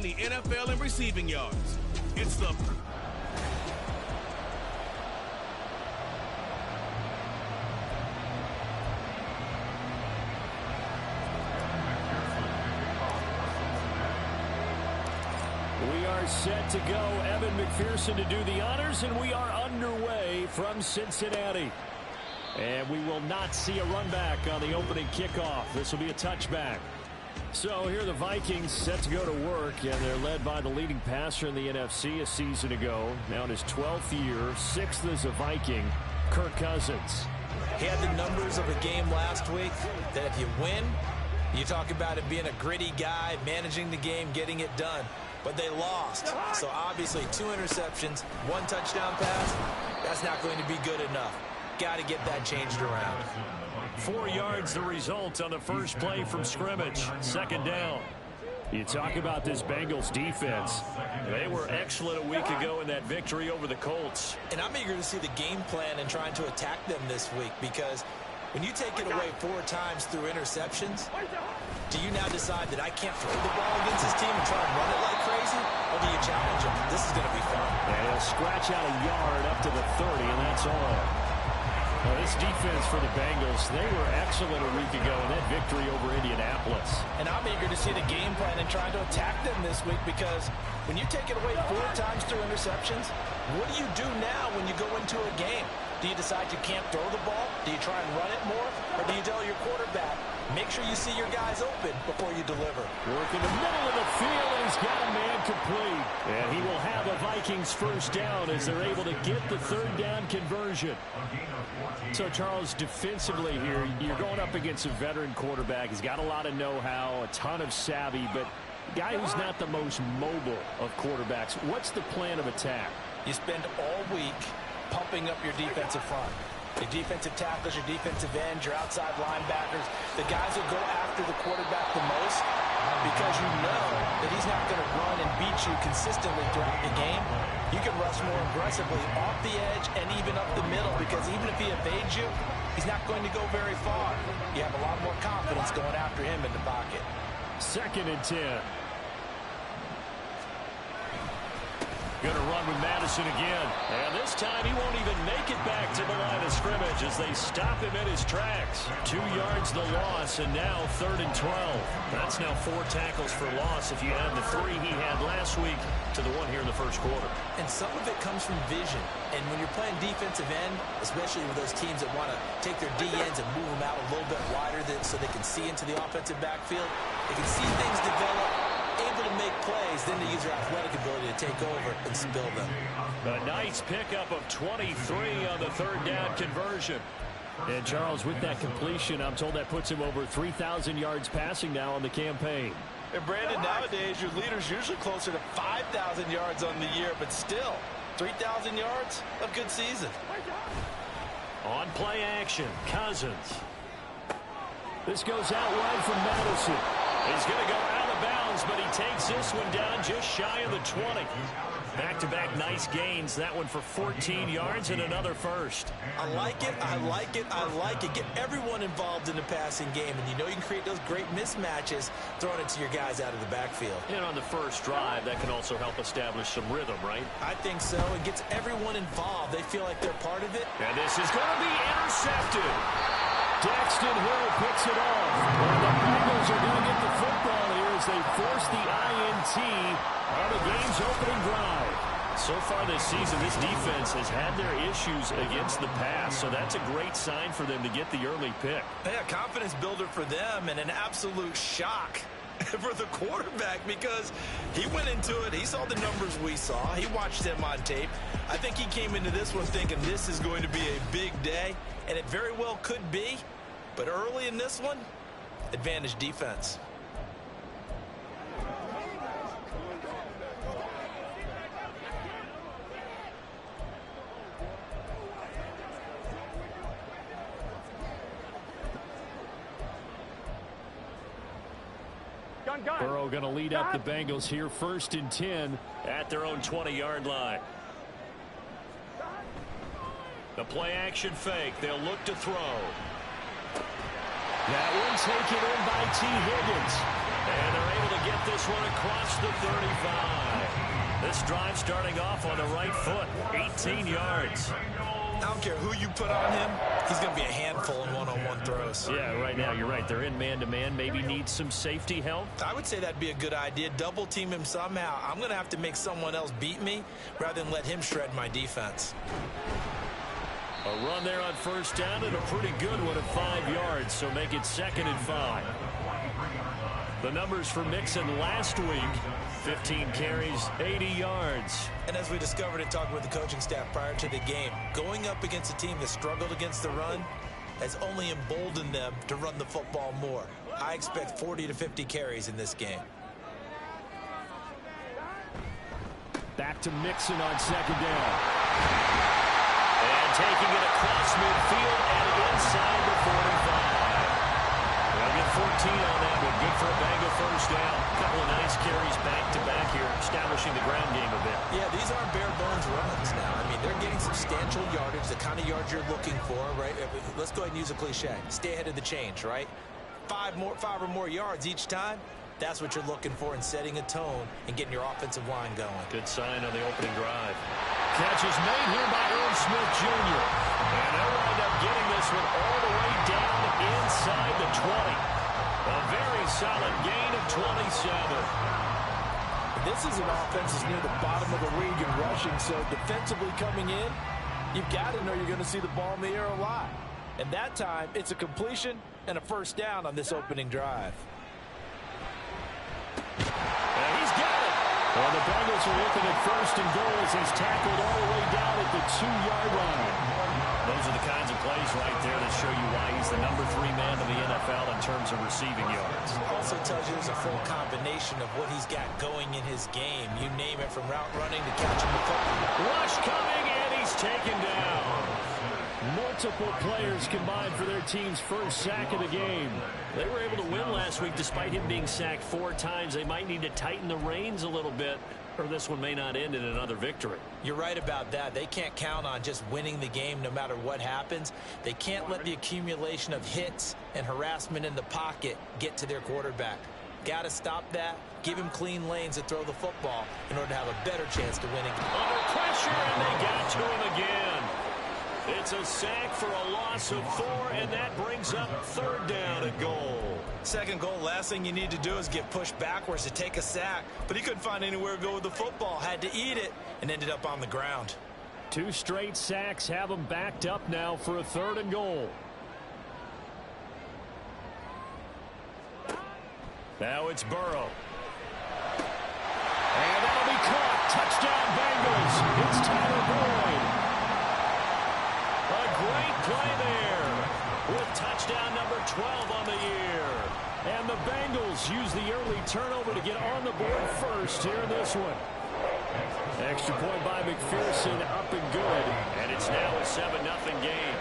the NFL in receiving yards. It's the... We are set to go. Evan McPherson to do the honors, and we are underway from Cincinnati. And we will not see a run back on the opening kickoff. This will be a touchback. So here are the Vikings set to go to work, and they're led by the leading passer in the NFC a season ago. Now in his 12th year, 6th as a Viking, Kirk Cousins. He had the numbers of a game last week that if you win, you talk about it being a gritty guy, managing the game, getting it done. But they lost. So obviously 2 interceptions, 1 touchdown pass, that's not going to be good enough. Got to get that changed around. 4 yards the result on the first play from scrimmage. 2nd down. You talk about this Bengals defense. They were excellent a week ago in that victory over the Colts. And I'm eager to see the game plan and trying to attack them this week, because when you take it away 4 times through interceptions, do you now decide that I can't throw the ball against this team and try and run it like crazy? Or do you challenge them? This is going to be fun. And he'll scratch out a yard up to the 30, and that's all. Well, this defense for the Bengals, they were excellent a week ago in that victory over Indianapolis. And I'm eager to see the game plan and trying to attack them this week, because when you take it away 4 times through interceptions, what do you do now when you go into a game? Do you decide you can't throw the ball? Do you try and run it more? Or do you tell your quarterback, make sure you see your guys open before you deliver? Work in the middle of the field, and he's got a man complete. And he will have a Vikings first down as they're able to get the 3rd down conversion. So, Charles, defensively here, you're going up against a veteran quarterback. He's got a lot of know-how, a ton of savvy, but a guy who's not the most mobile of quarterbacks. What's the plan of attack? You spend all week pumping up your defensive front. Your defensive tackles, your defensive ends, your outside linebackers, the guys who go after the quarterback the most, because you know that he's not going to run and beat you consistently throughout the game. You can rush more aggressively off the edge and even up the middle, because even if he evades you, he's not going to go very far. You have a lot more confidence going after him in the pocket. 2nd and 10. Going to run with Madison again. And this time he won't even make it back to the line of scrimmage as they stop him in his tracks. 2 yards the loss, and now 3rd and 12. That's now 4 tackles for loss if you add the 3 he had last week to the 1 here in the first quarter. And some of it comes from vision. And when you're playing defensive end, especially with those teams that want to take their D-ends and move them out a little bit wider so they can see into the offensive backfield, they can see things develop, able to make plays, then they use their athletic ability to take over and spill them. A nice pickup of 23 on the 3rd down conversion. And Charles, with that completion, I'm told that puts him over 3,000 yards passing now on the campaign. And Brandon, nowadays your leader's usually closer to 5,000 yards on the year, but still 3,000 yards, a good season. On play action, Cousins. This goes out wide from Madison. He's going to go out of bounds, but he takes this one down just shy of the 20. Back-to-back nice gains. That one for 14 yards and another first. I like it, I like it, I like it. Get everyone involved in the passing game, and you know you can create those great mismatches throwing it to your guys out of the backfield. And on the first drive, that can also help establish some rhythm, right? I think so. It gets everyone involved. They feel like they're part of it. And this is going to be intercepted. Daxton Hill picks it off. And the Bengals are going to get the football here as they force the INT on the game's opening drive. So far this season, this defense has had their issues against the pass, so that's a great sign for them to get the early pick. Yeah, confidence builder for them, and an absolute shock for the quarterback, because he went into it, he saw the numbers we saw, he watched them on tape. I think he came into this one thinking this is going to be a big day, and it very well could be, but early in this one, advantage defense. Burrow going to lead up the Bengals here, 1st and 10 at their own 20-yard line. The play action fake. They'll look to throw. That one taken in by T. Higgins. And they're able to get this one across the 35. This drive starting off on the right foot, 18 yards. I don't care who you put on him, he's going to be a handful in one-on-one throws. Yeah, right now you're right. They're in man-to-man, maybe need some safety help. I would say that'd be a good idea. Double team him somehow. I'm going to have to make someone else beat me rather than let him shred my defense. A run there on first down and a pretty good one at 5 yards, so make it 2nd and 5. The numbers for Mixon last week, 15 carries, 80 yards. And as we discovered in talking with the coaching staff prior to the game, going up against a team that struggled against the run has only emboldened them to run the football more. I expect 40 to 50 carries in this game. Back to Mixon on 2nd down. And taking it across midfield and inside the 45. They'll get 14 on that one. Good for a Bengal first down. A couple of nice carries back-to-back here, establishing the ground game a bit. Yeah, these aren't bare-bones runs now. I mean, they're getting substantial yardage, the kind of yards you're looking for, right? Let's go ahead and use a cliche. Stay ahead of the change, right? Five or more yards each time. That's what you're looking for in setting a tone and getting your offensive line going. Good sign on the opening drive. Catch is made here by Irv Smith Jr. And they'll wind up getting this one all the way down inside the 20. A very solid gain of 27. This is an offense that's near the bottom of the league in rushing, so defensively coming in, you've got to know you're going to see the ball in the air a lot. And that time, it's a completion and a first down on this opening drive. And he's got it. Well, the Bengals are looking at 1st and goal as he's tackled all the way down at the 2-yard line. Those are the kinds of plays right there that show you why he's the number 3 man of the NFL in terms of receiving yards. Also tells you there's a full combination of what he's got going in his game. You name it, from route running to catching the football. Rush coming, and he's taken down. Multiple players combined for their team's first sack of the game. They were able to win last week despite him being sacked 4 times. They might need to tighten the reins a little bit, or this one may not end in another victory. You're right about that. They can't count on just winning the game no matter what happens. They can't let the accumulation of hits and harassment in the pocket get to their quarterback. Got to stop that. Give him clean lanes to throw the football in order to have a better chance to win a game. Under pressure, and they got to him again. It's a sack for a loss of 4, and that brings up 3rd down and goal. 2nd goal, last thing you need to do is get pushed backwards to take a sack. But he couldn't find anywhere to go with the football. Had to eat it and ended up on the ground. 2 straight sacks have him backed up now for a 3rd and goal. Now it's Burrow. And that'll be caught. Touchdown Bengals. It's Tyler Boyd. A great play there with touchdown number 12 on the year. And the Bengals use the early turnover to get on the board first here in this one. Extra point by McPherson, up and good. And it's now a 7-0 game.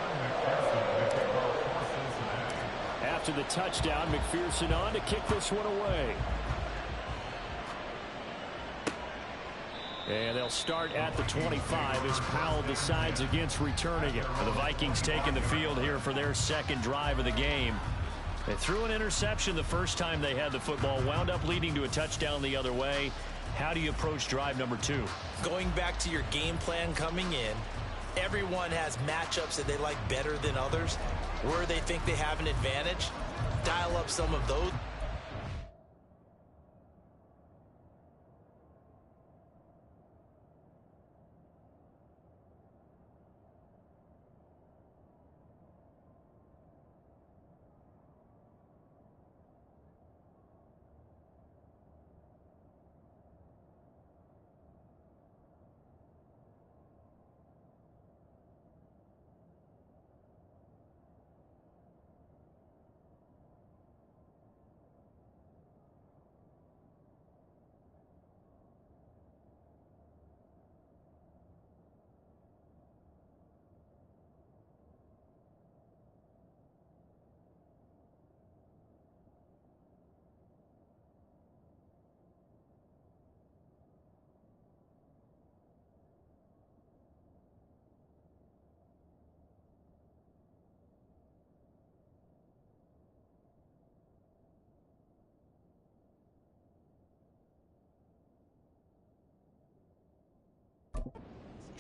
After the touchdown, McPherson on to kick this one away. And they'll start at the 25 as Powell decides against returning it. The Vikings taking the field here for their 2nd drive of the game. They threw an interception the first time they had the football, wound up leading to a touchdown the other way. How do you approach drive number 2? Going back to your game plan coming in, everyone has matchups that they like better than others. Where they think they have an advantage, dial up some of those.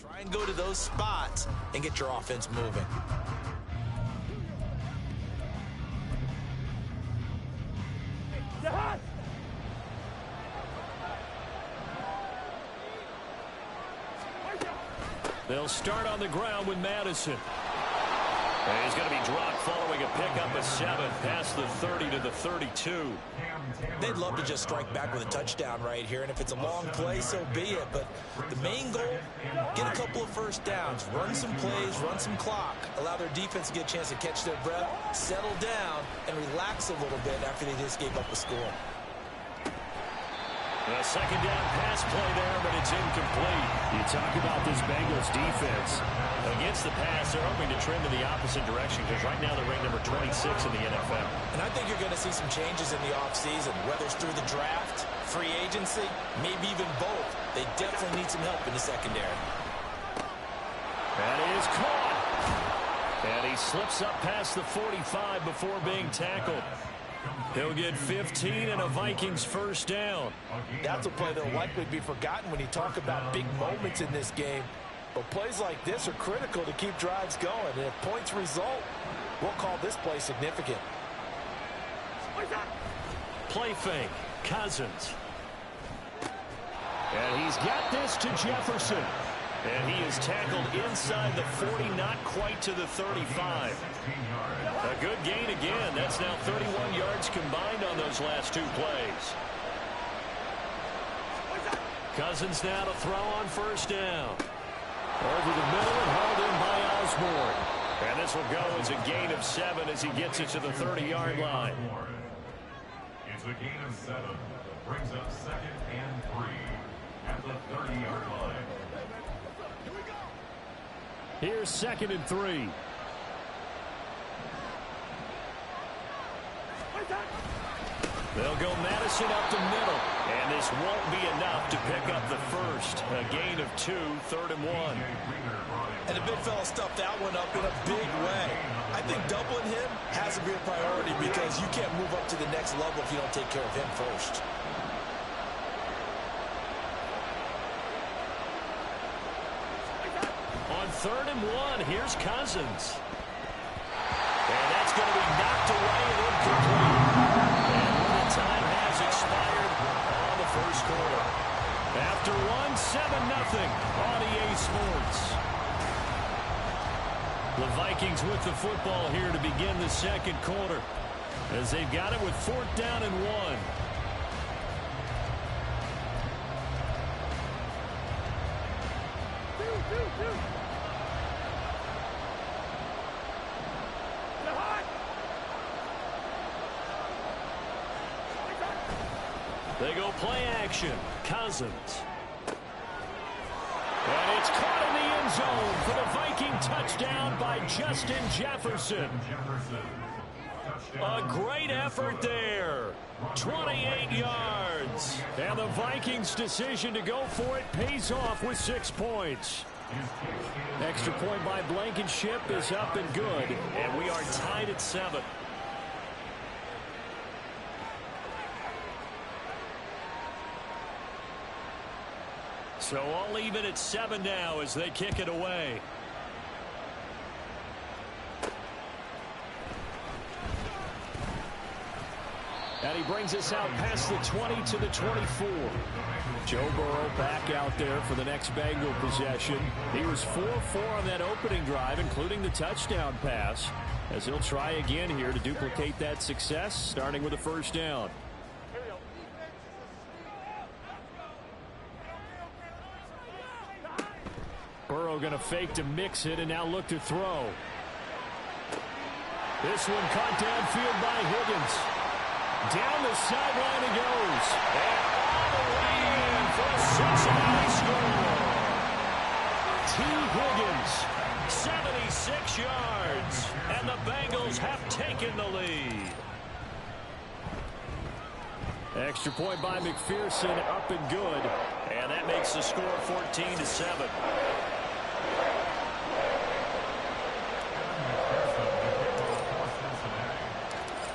Try and go to those spots and get your offense moving. They'll start on the ground with Madison. And he's going to be dropped following a pickup of 7 past the 30 to the 32. They'd love to just strike back with a touchdown right here, and if it's a long play, so be it. But the main goal, get a couple of first downs, run some plays, run some clock, allow their defense to get a chance to catch their breath, settle down, and relax a little bit after they just gave up a score. A second down pass play there, but it's incomplete. You talk about this Bengals defense. Against the pass, they're hoping to trend in the opposite direction because right now they're ranked number 26 in the NFL. And I think you're going to see some changes in the offseason, whether it's through the draft, free agency, maybe even both. They definitely need some help in the secondary. That is caught. And he slips up past the 45 before being tackled. He'll get 15 and a Vikings first down. That's a play that'll likely be forgotten when you talk about big moments in this game. But plays like this are critical to keep drives going. And if points result, we'll call this play significant. Play fake. Cousins. And he's got this to Jefferson. And he is tackled inside the 40, not quite to the 35. A good gain again. That's now 31 yards combined on those last 2 plays. Cousins now to throw on first down. Over the middle and hauled in by Osborne. And this will go as a gain of 7 as he gets it to the 30-yard line. It's a gain of 7. Brings up 2nd and 3 at the 30-yard line. Here's 2nd and 3. They'll go Madison up the middle. And this won't be enough to pick up the first. A gain of 2, 3rd and 1. And the big fella stuffed that one up in a big way. I think doubling him has to be a priority because you can't move up to the next level if you don't take care of him first. On 3rd and 1, here's Cousins. And that's going to be knocked away and incomplete. And the time has expired on the first quarter. After 7-0 on EA Sports. The Vikings with the football here to begin the second quarter as they've got it with 4th down and 1. They go play action. Cousins. And it's caught in the end zone for the Viking touchdown by Justin Jefferson. A great effort there. 28 yards. And the Vikings' decision to go for it pays off with 6 points. Extra point by Blankenship is up and good. And we are tied at 7. So all even at 7 now as they kick it away. And he brings us out past the 20 to the 24. Joe Burrow back out there for the next Bengal possession. He was 4-4 on that opening drive, including the touchdown pass, as he'll try again here to duplicate that success, starting with a first down. Burrow going to fake to mix it and now look to throw. This one caught downfield by Higgins. Down the sideline he goes. And all the way in for a Cincinnati score. T. Higgins, 76 yards. And the Bengals have taken the lead. Extra point by McPherson, up and good. And that makes the score 14-7.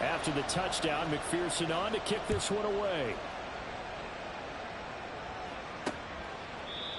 After the touchdown, McPherson on to kick this one away.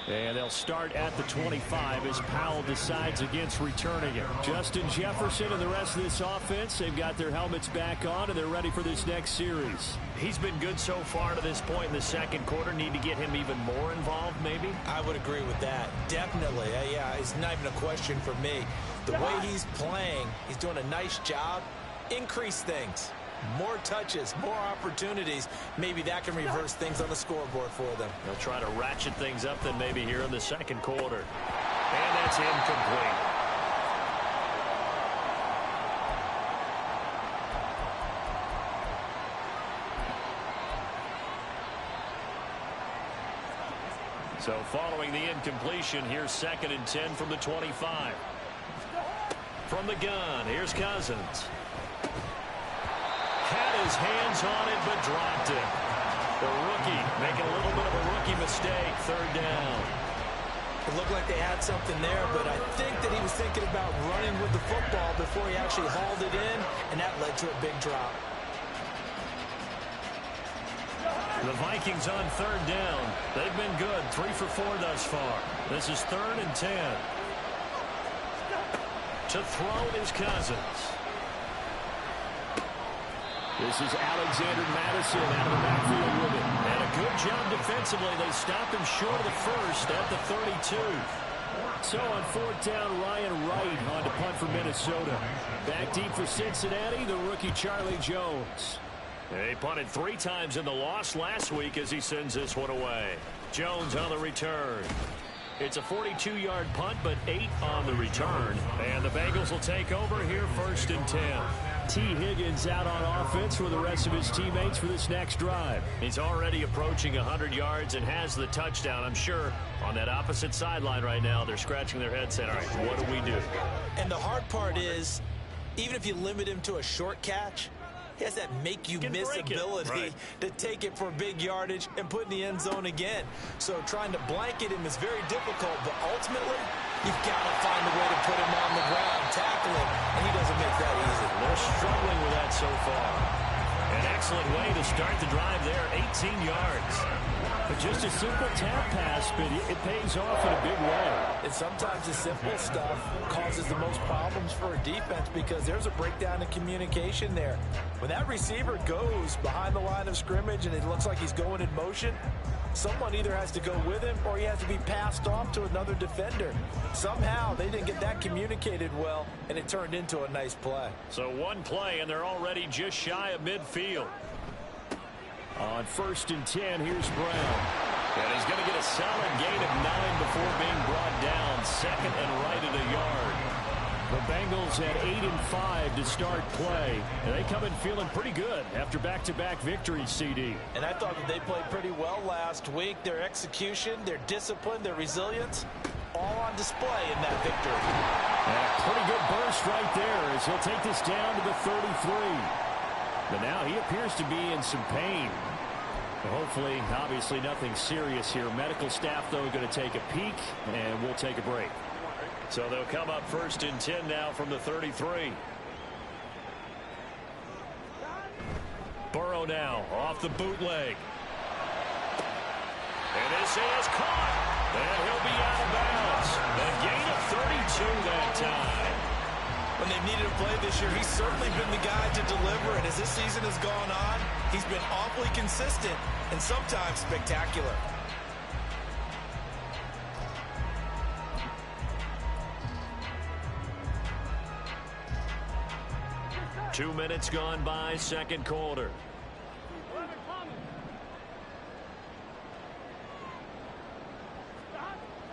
And they'll start at the 25 as Powell decides against returning it. Justin Jefferson and the rest of this offense, they've got their helmets back on, and they're ready for this next series. He's been good so far to this point in the second quarter. Need to get him even more involved, maybe? I would agree with that. Definitely. Yeah, it's not even a question for me. The way he's playing, he's doing a nice job. Increase things. More touches, more opportunities. Maybe that can reverse things on the scoreboard for them. They'll try to ratchet things up then maybe here in the second quarter. And that's incomplete. So following the incompletion, here's 2nd and 10 from the 25. From the gun, here's Cousins. Had his hands on it, but dropped it. The rookie making a little bit of a rookie mistake. 3rd down. It looked like they had something there, but I think that he was thinking about running with the football before he actually hauled it in, and that led to a big drop. The Vikings on 3rd down. They've been good. 3 for 4 thus far. This is 3rd and 10. To throw is Cousins. This is Alexander Madison out of the backfield with it. And a good job defensively. They stopped him short of the first at the 32. So on 4th down, Ryan Wright on to punt for Minnesota. Back deep for Cincinnati, the rookie Charlie Jones. They punted 3 times in the loss last week as he sends this one away. Jones on the return. It's a 42-yard punt, but 8 on the return. And the Bengals will take over here 1st and 10. T. Higgins out on offense with the rest of his teammates for this next drive. He's already approaching 100 yards and has the touchdown. I'm sure on that opposite sideline right now, they're scratching their heads saying, all right, what do we do? And the hard part is, even if you limit him to a short catch, he has that make-you-miss ability to take it for big yardage and put in the end zone again. So trying to blanket him is very difficult, but ultimately, you've got to find a way to put him on the ground, tackle him, and he doesn't make that easy. They're struggling with that so far. An excellent way to start the drive there, 18 yards. But just a simple tap pass, but it pays off in a big way. And sometimes the simple stuff causes the most problems for a defense because there's a breakdown in communication there. When that receiver goes behind the line of scrimmage and it looks like he's going in motion, someone either has to go with him or he has to be passed off to another defender. Somehow they didn't get that communicated well, and it turned into a nice play. So one play, and they're already just shy of midfield. On 1st and 10, here's Brown. And he's going to get a solid gain of 9 before being brought down. 2nd and right at a yard. The Bengals had 8 and 5 to start play. And they come in feeling pretty good after back-to-back victories, CD. And I thought that they played pretty well last week. Their execution, their discipline, their resilience, all on display in that victory. And a pretty good burst right there as he'll take this down to the 33. But now he appears to be in some pain. Hopefully, obviously, nothing serious here. Medical staff, though, going to take a peek, and we'll take a break. So they'll come up 1st and 10 now from the 33. Burrow now off the bootleg. And this is caught. And he'll be out of bounds. A gain of 32 that time. When they've needed to play this year, he's certainly been the guy to deliver. And as this season has gone on, he's been awfully consistent and sometimes spectacular. Two minutes gone by, second quarter.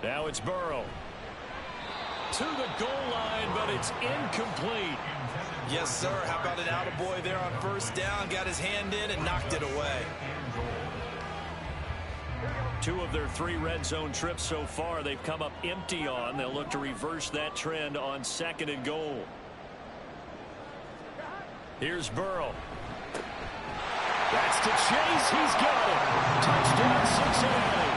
Now it's Burrow. To the goal line, but it's incomplete. Yes, sir. How about an attaboy there on 1st down? Got his hand in and knocked it away. 2 of their 3 red zone trips so far they've come up empty on. They'll look to reverse that trend on 2nd and goal. Here's Burrow. That's to Chase. He's got it. Touchdown, Cincinnati.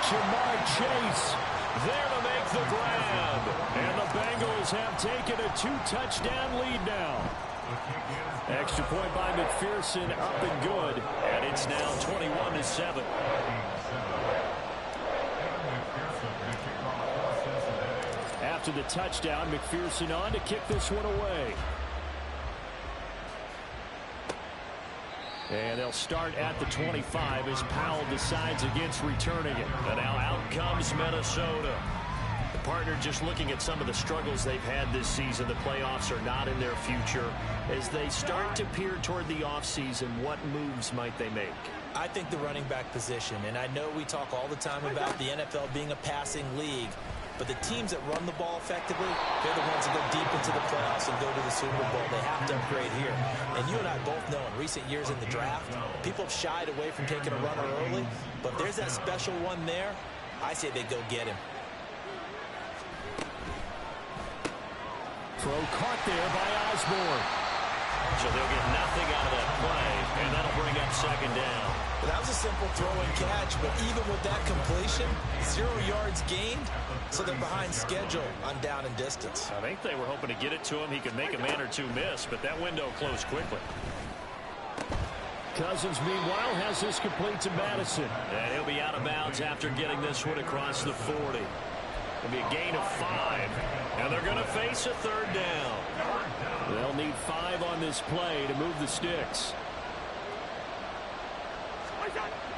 Jamar Chase there to make the grab. And the Bengals have taken a 2-touchdown lead now. Extra point by McPherson, up and good. And it's now 21-7. after the touchdown. McPherson on to kick this one away. And they'll start at the 25 as Powell decides against returning it. And now out comes Minnesota. The partner just looking at some of the struggles they've had this season. The playoffs are not in their future. As they start to peer toward the offseason, what moves might they make? I think the running back position, and I know we talk all the time about the NFL being a passing league, but the teams that run the ball effectively, they're the ones that go deep into the playoffs and go to the Super Bowl. They have to upgrade here. And you and I both know in recent years in the draft, people have shied away from taking a runner early, but if there's that special one there, I say they go get him. Throw caught there by Osborne. So they'll get nothing out of that play, and that'll bring up second down. Well, that was a simple throw and catch, but even with that completion, 0 yards gained, so they're behind schedule on down and distance. I think they were hoping to get it to him. He could make a man or two miss, but that window closed quickly. Cousins, meanwhile, has this complete to Madison. And he'll be out of bounds after getting this one across the 40. It'll be a gain of 5, and they're going to face a third down. They'll need 5 on this play to move the sticks.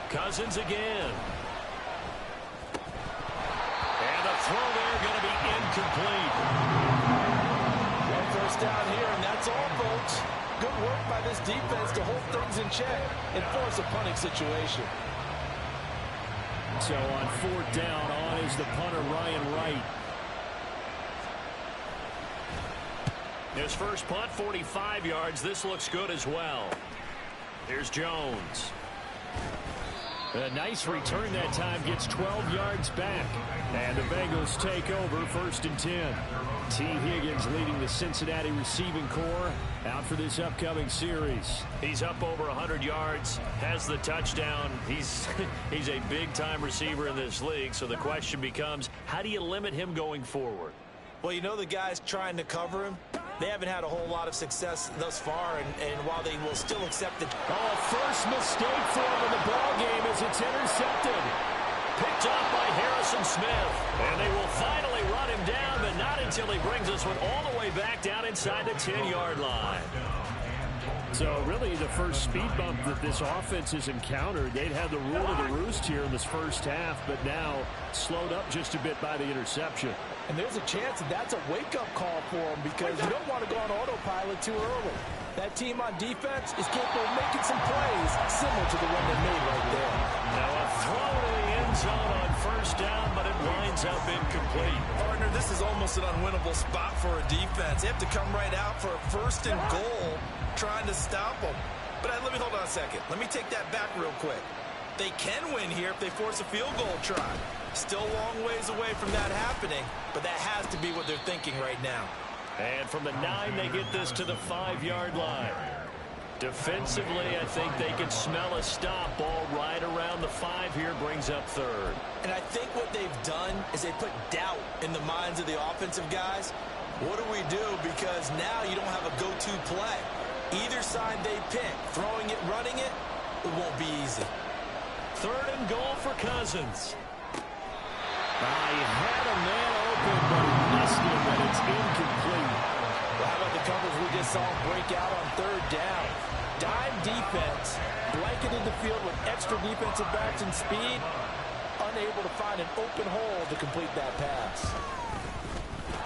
Cousins again. And the throw there going to be incomplete. One first down here, and that's all, folks. Good work by this defense to hold things in check and force a punting situation. So on 4th down, on is the punter, Ryan Wright. His first punt, 45 yards. This looks good as well. Here's Jones. A nice return that time, gets 12 yards back. And the Bengals take over 1st and 10. T. Higgins leading the Cincinnati receiving corps out for this upcoming series. He's up over 100 yards, has the touchdown. He's a big-time receiver in this league, so the question becomes, how do you limit him going forward? Well, you know the guys trying to cover him, they haven't had a whole lot of success thus far, and while they will still accept it. Oh, first mistake for him in the ball game as it's intercepted. Picked up by Harrison Smith. And they will finally run him down, but not until he brings this one all the way back down inside the 10-yard line. So really the first speed bump that this offense has encountered. They'd had the rule of the roost here in this first half, but now slowed up just a bit by the interception. And there's a chance that that's a wake-up call for them because you don't want to go on autopilot too early. That team on defense is capable of making some plays similar to the one they made right there. Now a throw to the end zone on first down, but it winds up incomplete. Partner, this is almost an unwinnable spot for a defense. They have to come right out for a 1st and goal trying to stop them. But let me hold on a second. Let me take that back real quick. They can win here if they force a field goal try. Still a long ways away from that happening, but that has to be what they're thinking right now. And from the 9, they get this to the 5-yard line. Defensively, I think they can smell a stop. Ball right around the 5 here, brings up 3rd. And I think what they've done is they put doubt in the minds of the offensive guys. What do we do? Because now you don't have a go-to play. Either side they pick, throwing it, running it, it won't be easy. 3rd and goal for Cousins. He had a man open, but he missed him, and it's incomplete. Well, how about the coverage we just saw break out on 3rd down? Dime defense, blanketed the field with extra defensive backs and speed, unable to find an open hole to complete that pass.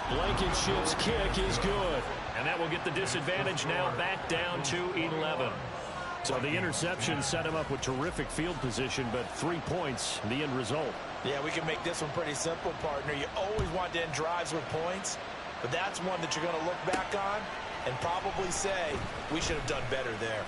Blankenship's kick is good. And that will get the disadvantage now back down to 11. So the interception set him up with terrific field position, but 3 points, the end result. Yeah, we can make this one pretty simple, partner. You always want to end drives with points, but that's one that you're going to look back on and probably say, we should have done better there.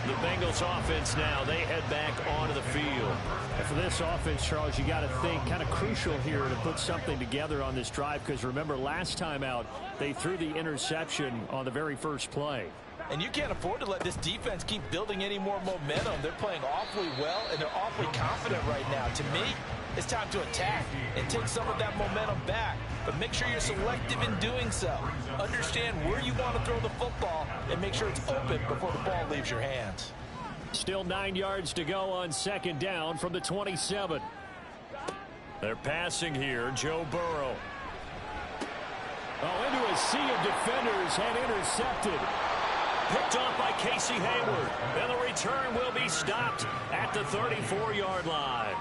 The Bengals offense now, they head back onto the field. And for this offense, Charles, you got to think kind of crucial here to put something together on this drive, because remember last time out, they threw the interception on the very first play. And you can't afford to let this defense keep building any more momentum. They're playing awfully well, and they're awfully confident right now. To me, it's time to attack and take some of that momentum back. But make sure you're selective in doing so. Understand where you want to throw the football and make sure it's open before the ball leaves your hands. Still 9 yards to go on 2nd down from the 27. They're passing here. Joe Burrow. Oh, into a sea of defenders and intercepted. Picked off by Casey Hayward. And the return will be stopped at the 34-yard line.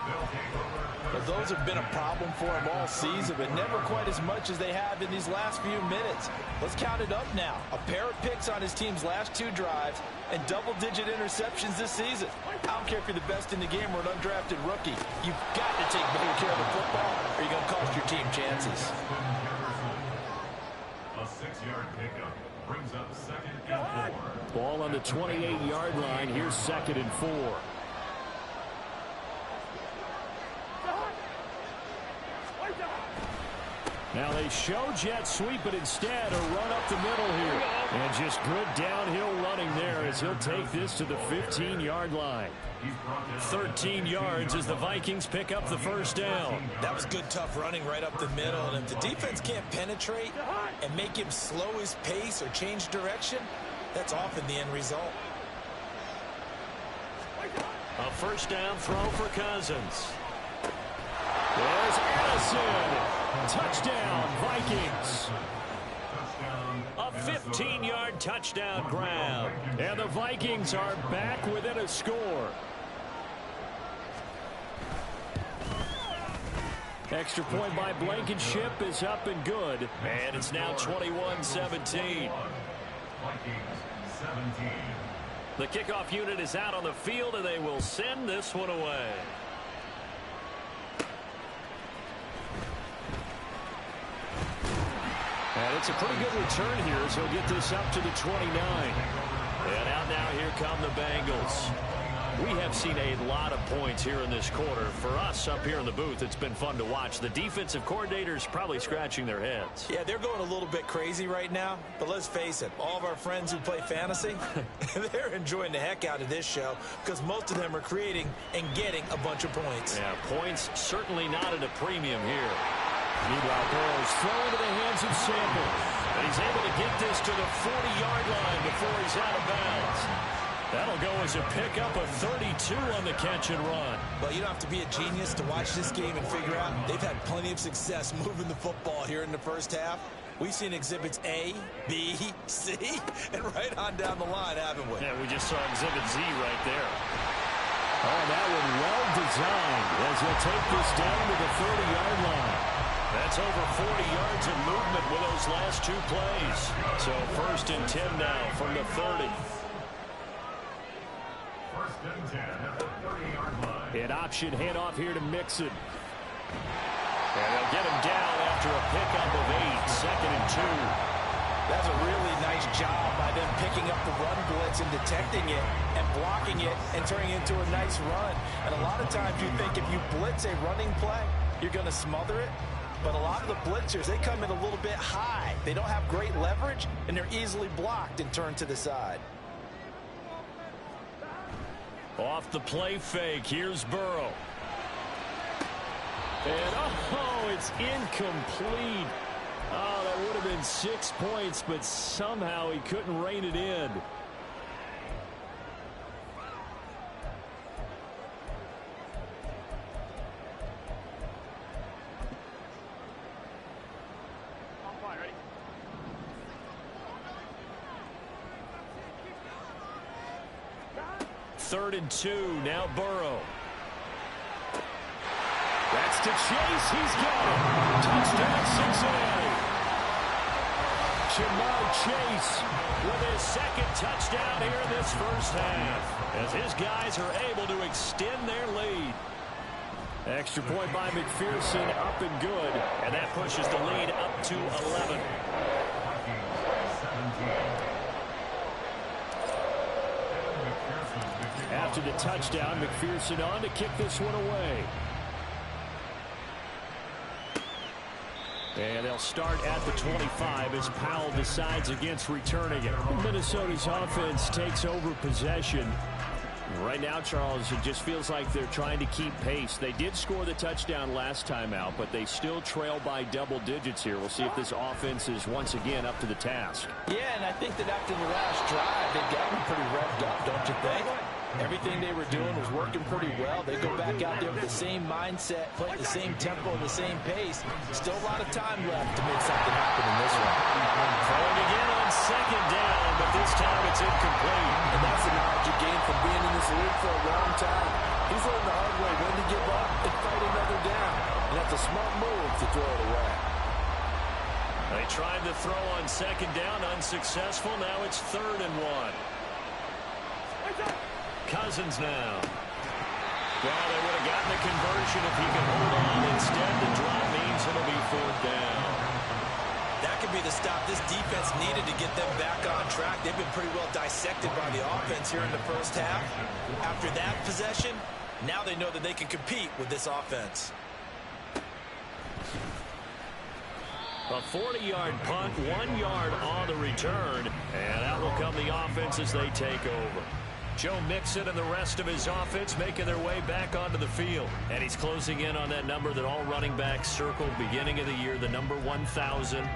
But those have been a problem for him all season, but never quite as much as they have in these last few minutes. Let's count it up now. A pair of picks on his team's last 2 drives and double-digit interceptions this season. I don't care if you're the best in the game or an undrafted rookie. You've got to take better care of the football or you're going to cost your team chances. A 6-yard pickup brings up 2nd and 4. Ball on the 28-yard line. Here's 2nd and 4. Now they show jet sweep, but instead a run up the middle here. And just good downhill running there as he'll take this to the 15-yard line. 13 yards as the Vikings pick up the first down. That was good, tough running right up the middle. And if the defense can't penetrate and make him slow his pace or change direction, that's often the end result. A first down throw for Cousins. There's Addison. Touchdown, Vikings. A 15-yard touchdown grab. And the Vikings are back within a score. Extra point by Blankenship is up and good. And it's now 21-17. Vikings 17. The kickoff unit is out on the field, and they will send this one away. And it's a pretty good return here as he'll get this up to the 29. And out now, here come the Bengals. We have seen a lot of points here in this quarter. For us up here in the booth, it's been fun to watch. The defensive coordinators probably scratching their heads. Yeah, they're going a little bit crazy right now. But let's face it, all of our friends who play fantasy, they're enjoying the heck out of this show because most of them are creating and getting a bunch of points. Yeah, points certainly not at a premium here. Meanwhile, Burrow's throw into the hands of Sample. And he's able to get this to the 40-yard line before he's out of bounds. That'll go as a pickup of 32 on the catch and run. But you don't have to be a genius to watch this game and figure out they've had plenty of success moving the football here in the first half. We've seen exhibits A, B, C, and right on down the line, haven't we? Yeah, we just saw exhibit Z right there. Oh, that one well designed as he'll take this down to the 30-yard line. That's over 40 yards of movement with those last 2 plays. So 1st and 10 now from the 30. 1st and 10 at the 30-yard line. An option handoff here to Mixon. And they'll get him down after a pickup of 8. 2nd and 2. That's a really nice job by them picking up the run blitz and detecting it and blocking it and turning it into a nice run. And a lot of times you think if you blitz a running play, you're going to smother it. But a lot of the blitzers, they come in a little bit high. They don't have great leverage, and they're easily blocked and turned to the side. Off the play fake, here's Burrow. And, oh, it's incomplete. Oh, that would have been 6 points, but somehow he couldn't rein it in. Third and 2, now Burrow. That's to Chase, he's got it. Touchdown, Cincinnati. Jamar Chase with his 2nd touchdown here in this first half, as his guys are able to extend their lead. Extra point by McPherson, up and good. And that pushes the lead up to 11. After the touchdown, McPherson on to kick this one away. And they'll start at the 25 as Powell decides against returning it. Minnesota's offense takes over possession. Right now, Charles, it just feels like they're trying to keep pace. They did score the touchdown last time out, but they still trail by double digits here. We'll see if this offense is once again up to the task. Yeah, and I think that after the last drive, they got them pretty revved up, don't you think? Everything they were doing was working pretty well. They go back out there with the same mindset, playing the same tempo and the same pace. Still a lot of time left to make something happen in this one. Throwing again on second down, but this time it's incomplete. And that's the knowledge you gain from being in this league for a long time. He's learned the hard way when to give up and fight another down. And that's a smart move to throw it away. They tried to throw on second down, unsuccessful. Now it's 3rd and 1. Cousins now. Well, they would have gotten the conversion if he could hold on. Instead, the drop means it'll be 4th down. That could be the stop this defense needed to get them back on track. They've been pretty well dissected by the offense here in the first half. After that possession, now they know that they can compete with this offense. A 40-yard punt, 1 yard on the return, and out will come the offense as they take over. Joe Mixon and the rest of his offense making their way back onto the field. And he's closing in on that number that all running backs circled beginning of the year, the number 1,000.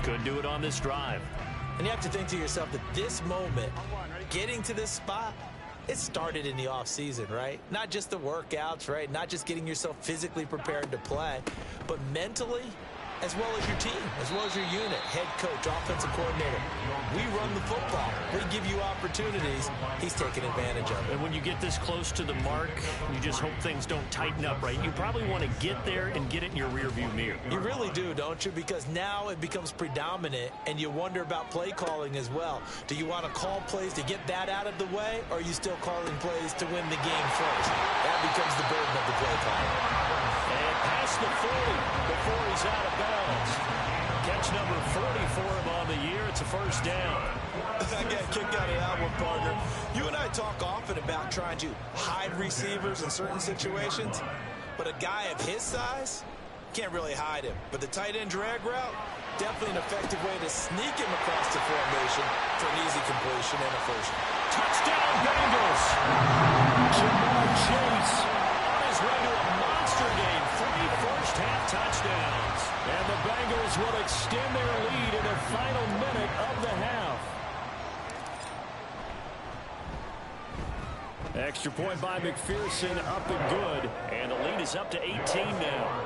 Couldn't do it on this drive. And you have to think to yourself that this moment, getting to this spot, it started in the offseason, right? Not just the workouts, right? Not just getting yourself physically prepared to play, but mentally, as well as your team, as well as your unit, head coach, offensive coordinator. We run the football. We give you opportunities. He's taking advantage of it. And when you get this close to the mark, you just hope things don't tighten up, right? You probably want to get there and get it in your rearview mirror. You really do, don't you? Because now it becomes predominant, and you wonder about play calling as well. Do you want to call plays to get that out of the way, or are you still calling plays to win the game first? That becomes the burden of the play call. And past the 40 before he's out of bounds. Catch number 40 for him on the year. It's a 1st down. I got a kick out of that one, partner. You and I talk often about trying to hide receivers in certain situations, but a guy of his size can't really hide him. But the tight end drag route, definitely an effective way to sneak him across the formation for an easy completion and a first. Touchdown, Bengals! Jamar Chase on his way to a monster game. 3 first-half touchdowns. And the Bengals will extend their lead in the final minute of the half. Extra point by McPherson, up and good. And the lead is up to 18 now.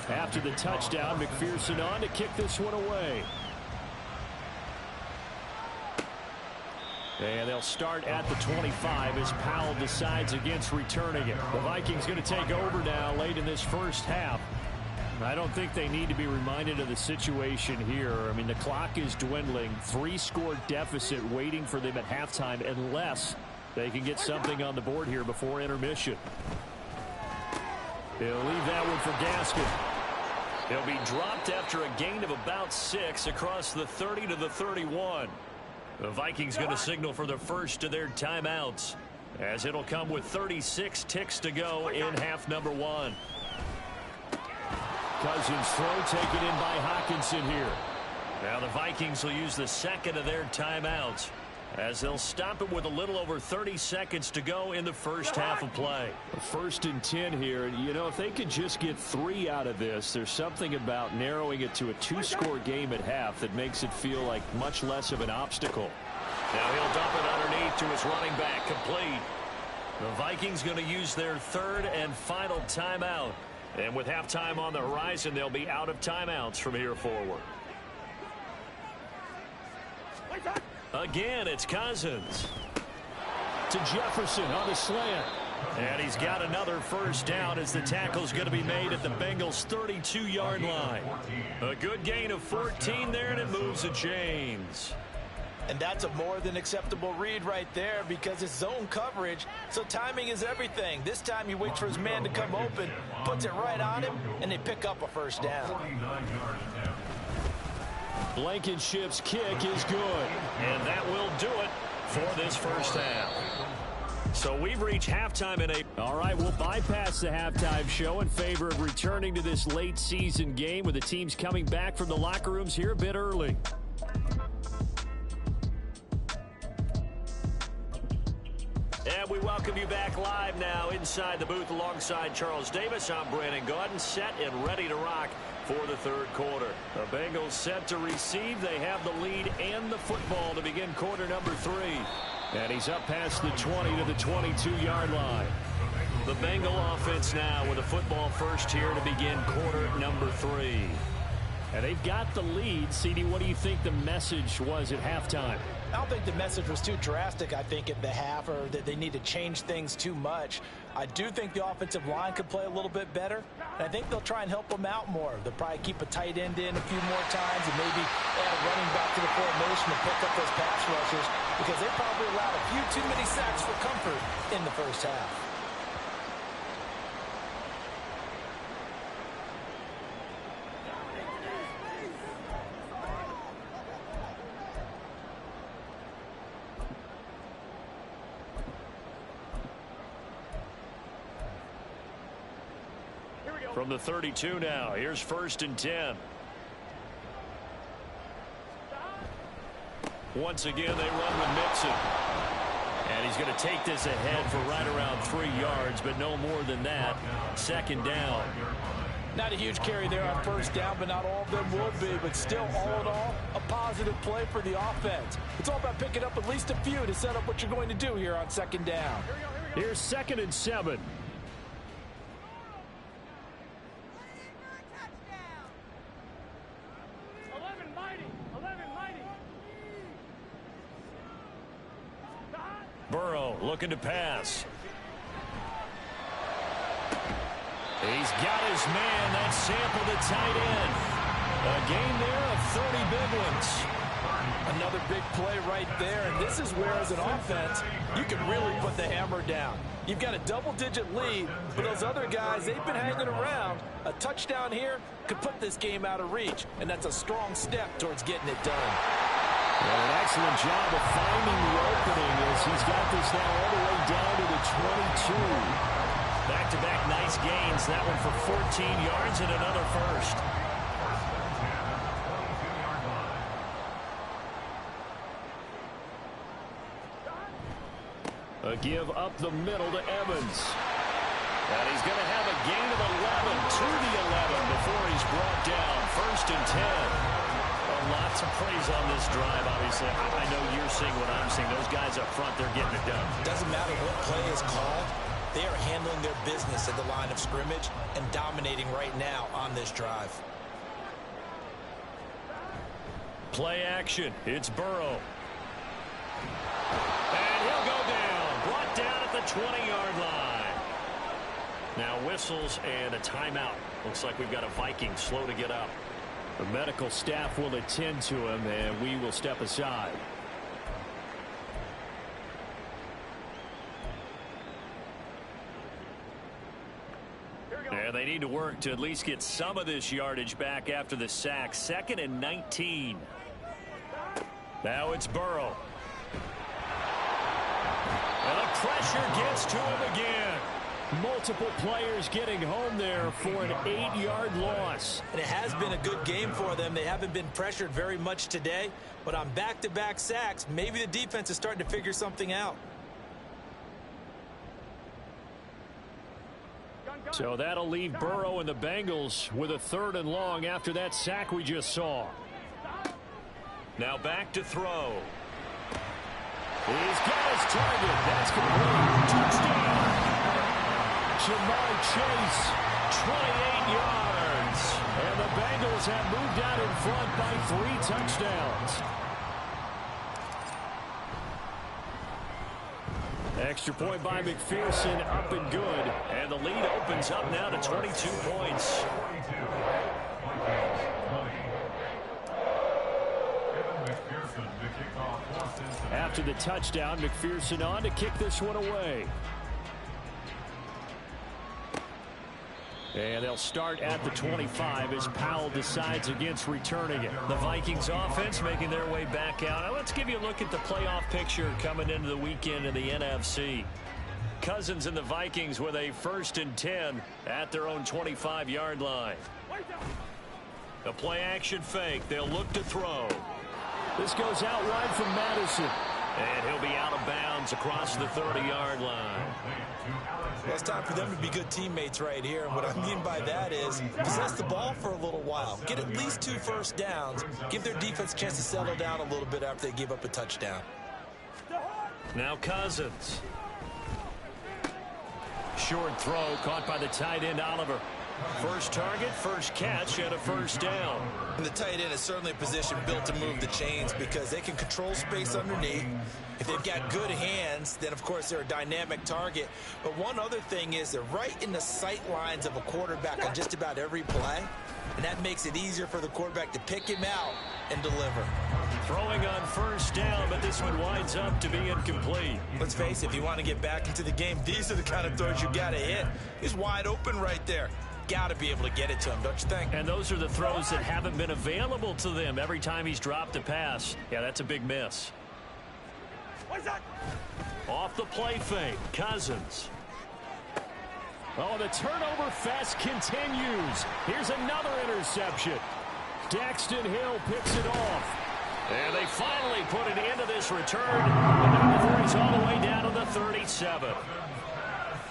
After the touchdown, McPherson on to kick this one away. And they'll start at the 25 as Powell decides against returning it. The Vikings going to take over now late in this first half. I don't think they need to be reminded of the situation here. I mean, the clock is dwindling. 3-score deficit waiting for them at halftime unless they can get something on the board here before intermission. They'll leave that one for Gaskin. He'll be dropped after a gain of about 6 across the 30 to the 31. The Vikings going to signal for the first of their timeouts, as it'll come with 36 ticks to go in half number 1. Cousins throw taken in by Hawkinson here. Now the Vikings will use the second of their timeouts, as they'll stop it with a little over 30 seconds to go in the first half of play. 1st and 10 here. You know, if they could just get 3 out of this, there's something about narrowing it to a 2-score game at half that makes it feel like much less of an obstacle. Now he'll dump it underneath to his running back, complete. The Vikings going to use their 3rd and final timeout. And with halftime on the horizon, they'll be out of timeouts from here forward. Again, it's Cousins to Jefferson on the slant. And he's got another first down as the tackle's going to be made at the Bengals' 32-yard line. A good gain of 14 there, and it moves the chains. And that's a more than acceptable read right there, because it's zone coverage, so timing is everything. This time he waits for his man to come open, puts it right on him, and they pick up a first down. Blankenship's kick is good, and that will do it for this first half. So we've reached halftime in a... All right, we'll bypass the halftime show in favor of returning to this late season game with the teams coming back from the locker rooms here a bit early. And we welcome you back live now inside the booth alongside Charles Davis. I'm Brandon Gaudin, set and ready to rock for the third quarter. The Bengals set to receive. They have the lead and the football to begin quarter number 3. And he's up past the 20 to the 22-yard line. The Bengal offense now with a football first here to begin quarter number 3. And they've got the lead. CD, what do you think the message was at halftime? I don't think the message was too drastic, I think, at the half, or that they need to change things too much. I do think the offensive line could play a little bit better, and I think they'll try and help them out more. They'll probably keep a tight end in a few more times and maybe add a running back to the formation to pick up those pass rushers, because they probably allowed a few too many sacks for comfort in the first half. From the 32 now, here's 1st and 10. Once again, they run with Mixon. And he's going to take this ahead for right around 3 yards, but no more than that. 2nd down. Not a huge carry there on 1st down, but not all of them will be. But still, all in all, a positive play for the offense. It's all about picking up at least a few to set up what you're going to do here on 2nd down. Here's 2nd and 7. Burrow looking to pass. He's got his man. That's Sample, the tight end. A gain there of 30 big ones. Another big play right there, and this is where, as an offense, you can really put the hammer down. You've got a double-digit lead, but those other guys, they've been hanging around. A touchdown here could put this game out of reach, and that's a strong step towards getting it done. Well, an excellent job of finding the opening as he's got this now all the way down to the 22. Back-to-back nice gains. That one for 14 yards and another first. A give up the middle to Evans. And he's going to have a gain of 11 to the 11 before he's brought down. 1st and 10. Lots of praise on this drive, obviously. I know you're seeing what I'm seeing. Those guys up front, they're getting it done. Doesn't matter what play is called. They are handling their business at the line of scrimmage and dominating right now on this drive. Play action. It's Burrow. And he'll go down. Brought down at the 20-yard line. Now whistles and a timeout. Looks like we've got a Viking slow to get up. The medical staff will attend to him, and we will step aside. And they need to work to at least get some of this yardage back after the sack. 2nd and 19. Now it's Burrow. And the pressure gets to him again. Multiple players getting home there for an 8-yard loss. And it has been a good game for them. They haven't been pressured very much today, but on back-to-back sacks, maybe the defense is starting to figure something out. So that'll leave Burrow and the Bengals with a 3rd and long after that sack we just saw. Now back to throw. He's got his target. That's complete. Touchdown. Jamar Chase, 28 yards. And the Bengals have moved out in front by 3 touchdowns. Extra point by McPherson, up and good. And the lead opens up now to 22 points. After the touchdown, McPherson on to kick this one away. And they'll start at the 25 as Powell decides against returning it. The Vikings offense making their way back out. Now let's give you a look at the playoff picture coming into the weekend in the NFC. Cousins and the Vikings with a 1st and 10 at their own 25-yard line. A play action fake. They'll look to throw. This goes out wide from Madison. And he'll be out of bounds across the 30-yard line. Well, it's time for them to be good teammates right here. And what I mean by that is possess the ball for a little while. Get at least 2 first downs. Give their defense a chance to settle down a little bit after they give up a touchdown. Now Cousins. Short throw caught by the tight end Oliver. First target, first catch, and a first down. And the tight end is certainly a position built to move the chains because they can control space underneath. If they've got good hands, then of course they're a dynamic target. But one other thing is they're right in the sight lines of a quarterback on just about every play. And that makes it easier for the quarterback to pick him out and deliver. Throwing on first down, but this one winds up to be incomplete. Let's face it, if you want to get back into the game, these are the kind of throws you got to hit. He's wide open right there. Got to be able to get it to him, don't you think? And those are the throws that haven't been available to them every time he's dropped a pass. Yeah, that's a big miss. Off the play fake, Cousins. Oh, the turnover fest continues. Here's another interception. Daxton Hill picks it off. And they finally put an end to this return. And now before he's all the way down to the 37.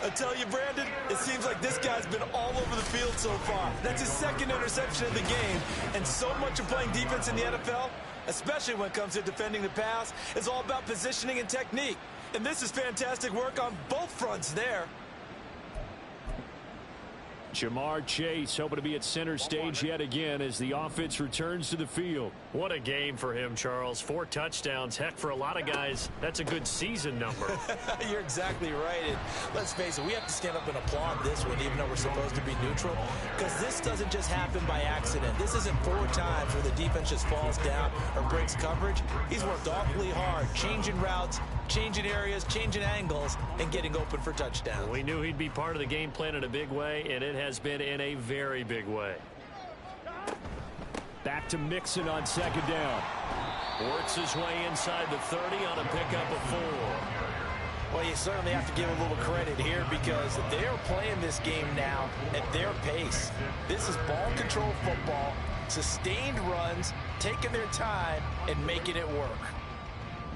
I tell you, Brandon, it seems like this guy's been all over the field so far. That's his second interception of the game. And so much of playing defense in the NFL, especially when it comes to defending the pass, is all about positioning and technique. And this is fantastic work on both fronts there. Jamar Chase hoping to be at center stage yet again as the offense returns to the field. What a game for him, Charles. 4 touchdowns. Heck, for a lot of guys, that's a good season number. You're exactly right. And let's face it, we have to stand up and applaud this one, even though we're supposed to be neutral, because this doesn't just happen by accident. This isn't 4 times where the defense just falls down or breaks coverage. He's worked awfully hard, changing routes, changing areas, changing angles, and getting open for touchdowns. We knew he'd be part of the game plan in a big way, and it has been in a very big way. Back to Mixon on second down. Works his way inside the 30 on a pickup of 4. Well, you certainly have to give a little credit here because they're playing this game now at their pace. This is ball control football, sustained runs, taking their time, and making it work.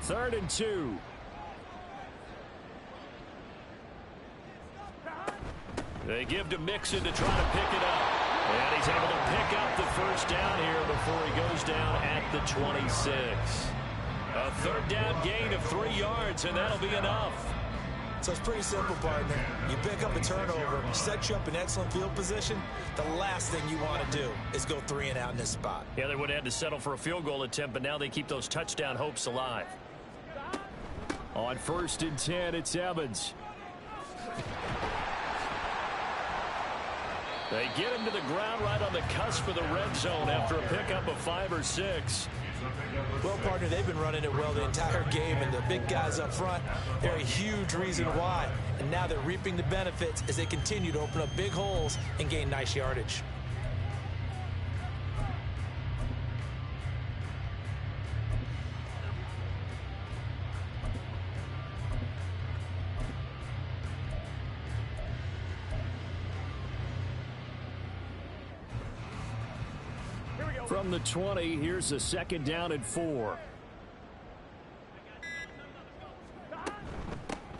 3rd and 2. They give to Mixon to try to pick it up. And he's able to pick up the first down here before he goes down at the 26. A 3rd down gain of 3 yards, and that'll be enough. So it's pretty simple, partner. You pick up a turnover, set you up in excellent field position. The last thing you want to do is go 3 and out in this spot. Yeah, they would have had to settle for a field goal attempt, but now they keep those touchdown hopes alive. On 1st and 10, it's Evans. They get him to the ground right on the cusp of the red zone after a pickup of 5 or 6. Well, partner, they've been running it well the entire game, and the big guys up front, they're a huge reason why. And now they're reaping the benefits as they continue to open up big holes and gain nice yardage. From the 20, here's a 2nd down and 4.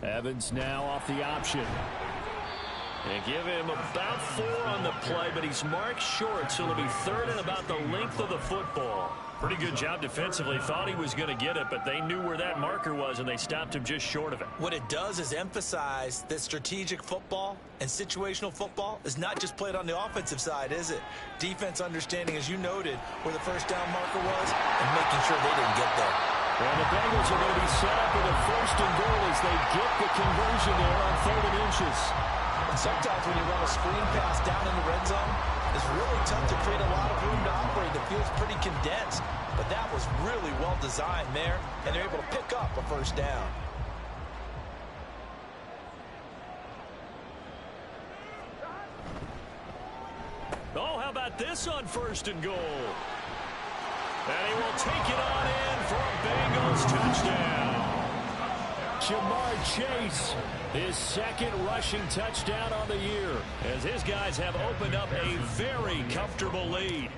Evans now off the option. And give him about 4 on the play, but he's marked short, so it'll be 3rd and about the length of the football. Pretty good job defensively. Thought he was going to get it, but they knew where that marker was, and they stopped him just short of it. What it does is emphasize that strategic football and situational football is not just played on the offensive side, is it? Defense understanding, as you noted, where the first down marker was and making sure they didn't get there. And the Bengals are going to be set up with a 1st and goal as they get the conversion there on 3rd and inches. And sometimes when you run a screen pass down in the red zone, it's really tough to create a lot of room to operate. The field's pretty condensed, but that was really well designed there, and they're able to pick up a 1st down. Oh, how about this on 1st and goal? And he will take it on in for a Bengals touchdown. Jamar Chase, his 2nd rushing touchdown on the year, as his guys have opened up a very comfortable lead.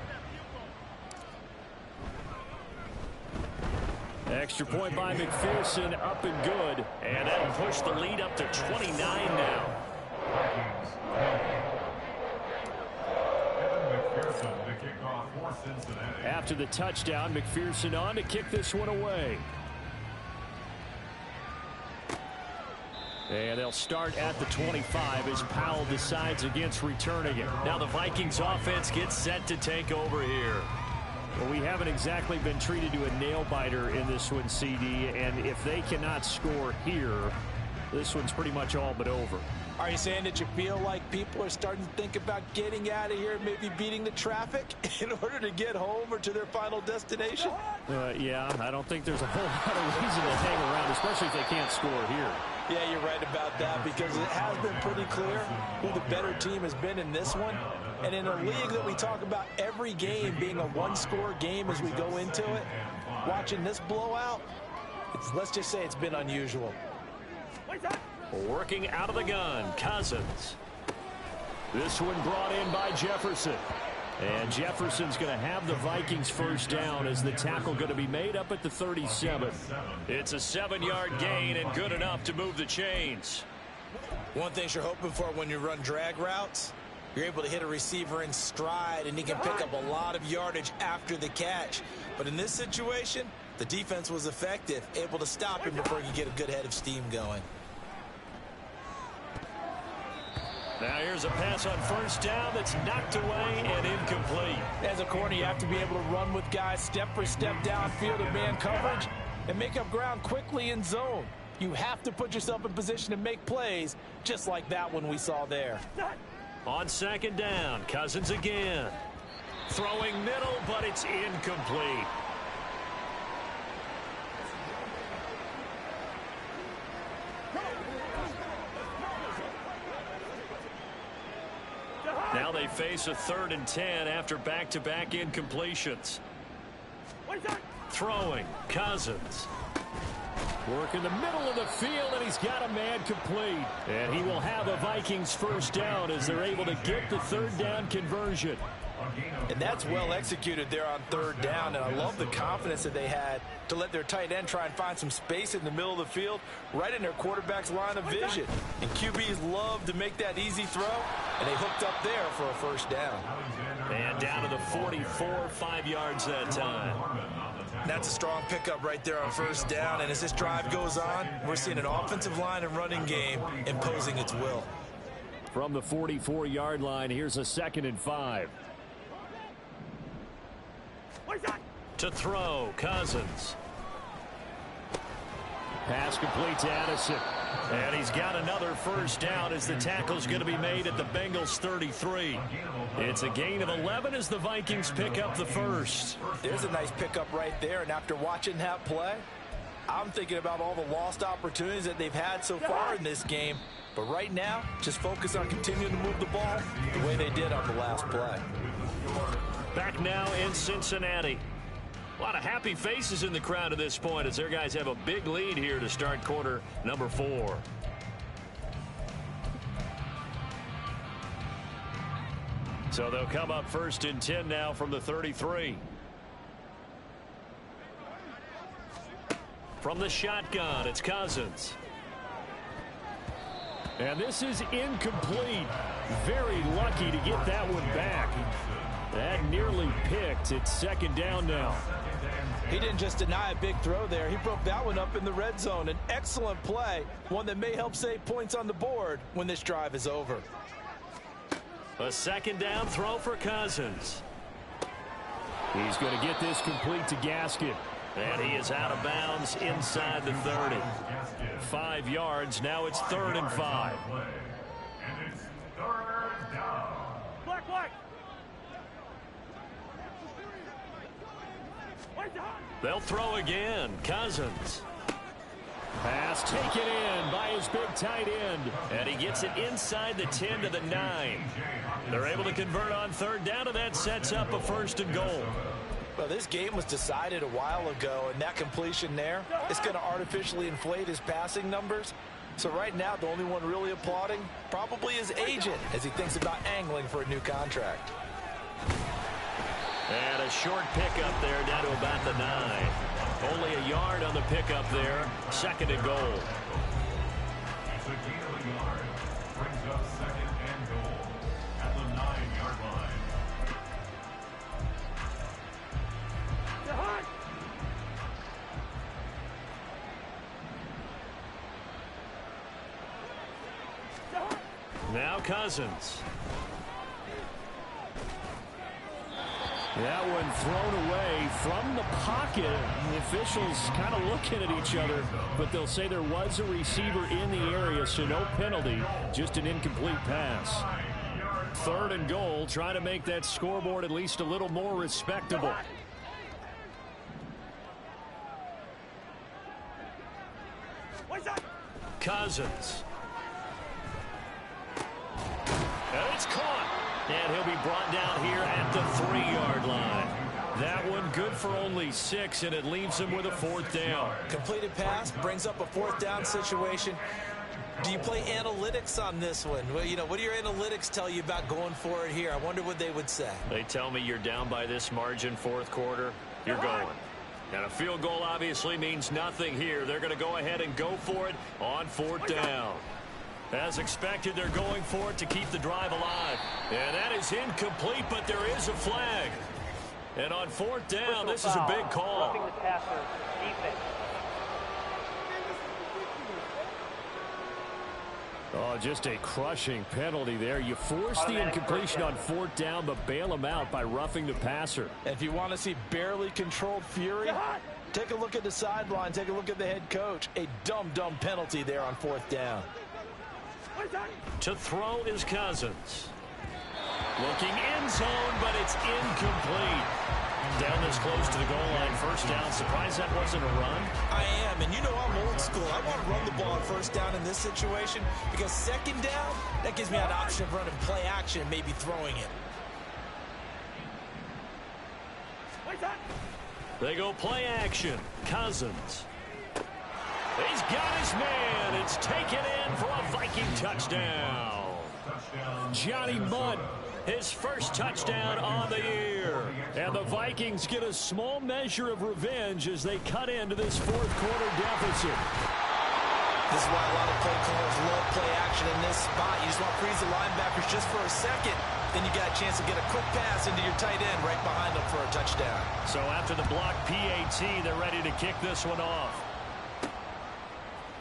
Extra point by McPherson, up and good. And that'll push the lead up to 29 now. After the touchdown, McPherson on to kick this one away. And they'll start at the 25 as Powell decides against returning it. Now the Vikings offense gets set to take over here. Well, we haven't exactly been treated to a nail-biter in this one, CD, and if they cannot score here, this one's pretty much all but over. Are you saying that you feel like people are starting to think about getting out of here, maybe beating the traffic in order to get home or to their final destination? Yeah, I don't think there's a whole lot of reason to hang around, especially if they can't score here. Yeah, you're right about that, because it has been pretty clear who the better team has been in this one. And in a league that we talk about every game being a one-score game as we go into it, watching this blowout, let's just say it's been unusual. Working out of the gun, Cousins. This one brought in by Jefferson. And Jefferson's going to have the Vikings first down as the tackle going to be made up at the 37. It's a 7-yard gain and good enough to move the chains. One thing you're hoping for when you run drag routes, you're able to hit a receiver in stride and he can pick up a lot of yardage after the catch. But in this situation, the defense was effective, able to stop him before he could get a good head of steam going. Now here's a pass on first down that's knocked away and incomplete. As a corner, you have to be able to run with guys step for step downfield in man coverage and make up ground quickly in zone. You have to put yourself in position to make plays just like that one we saw there. On second down, Cousins again. Throwing middle, but it's incomplete. Now they face a 3rd and 10 after back-to-back incompletions. Throwing, Cousins. Work in the middle of the field, and he's got a man complete. And he will have a Vikings first down as they're able to get the 3rd down conversion. And that's well executed there on 3rd down, and I love the confidence that they had to let their tight end try and find some space in the middle of the field, right in their quarterback's line of vision. And QBs love to make that easy throw, and they hooked up there for a first down. And down to the 44, 5 yards that time. That's a strong pickup right there on first down, and as this drive goes on, we're seeing an offensive line and running game imposing its will. From the 44-yard line, here's a 2nd and 5. To throw, Cousins. Pass complete to Addison. And he's got another first down as the tackle's going to be made at the Bengals 33. It's a gain of 11 as the Vikings pick up the first. There's a nice pickup right there, and after watching that play, I'm thinking about all the lost opportunities that they've had so far in this game. But right now, just focus on continuing to move the ball the way they did on the last play. Back now in Cincinnati. A lot of happy faces in the crowd at this point as their guys have a big lead here to start quarter number 4. So they'll come up 1st and 10 now from the 33. From the shotgun, it's Cousins. And this is incomplete. Very lucky to get that one back. That nearly picked. It's 2nd down now. He didn't just deny a big throw there. He broke that one up in the red zone. An excellent play, one that may help save points on the board when this drive is over. A 2nd down throw for Cousins. He's going to get this complete to Gaskin. And he is out of bounds inside the 30. 5 yards. Now it's 3rd and 5. And it's 3rd down. Black. They'll throw again. Cousins. Pass taken in by his big tight end. And he gets it inside the 10 to the 9. They're able to convert on 3rd down, and that sets up a 1st and goal. Well, this game was decided a while ago, and that completion there is going to artificially inflate his passing numbers. So right now, the only one really applauding probably his agent as he thinks about angling for a new contract. And a short pickup there down to about the 9. Only a yard on the pickup there. 2nd and goal. It's a gain of a yard. Brings up 2nd and goal at the 9-yard line. Now Cousins. That one thrown away from the pocket. The officials kind of looking at each other, but they'll say there was a receiver in the area, so no penalty, just an incomplete pass. 3rd and goal, trying to make that scoreboard at least a little more respectable. Cousins. And it's caught. And he'll be brought down here at the 3-yard line. That one good for only 6, and it leaves him with a 4th down. Completed pass brings up a 4th down situation. Do you play analytics on this one? Well, you know, what do your analytics tell you about going for it here? I wonder what they would say. They tell me you're down by this margin 4th quarter, you're going. And a field goal obviously means nothing here. They're going to go ahead and go for it on 4th down. As expected, they're going for it to keep the drive alive. And that is incomplete, but there is a flag. And on 4th down, this is a big call. Roughing the passer, defense. Oh, just a crushing penalty there. You force the incompletion on 4th down, but bail him out by roughing the passer. If you want to see barely controlled fury, take a look at the sideline. Take a look at the head coach. A dumb penalty there on 4th down. To throw is Cousins. Looking end zone, but it's incomplete. Down this close to the goal line, 1st down. Surprised that wasn't a run? I am, and you know I'm old school. I want to run the ball on 1st down in this situation because 2nd down, that gives me an option of running play action and maybe throwing it. They go play action. Cousins. He's got his man. It's taken in for a Viking touchdown. Johnny Mudd, his first touchdown on the year. And the Vikings get a small measure of revenge as they cut into this 4th quarter deficit. This is why a lot of play callers love play action in this spot. You just want to freeze the linebackers just for a second. Then you got a chance to get a quick pass into your tight end right behind them for a touchdown. So after the block PAT, they're ready to kick this one off.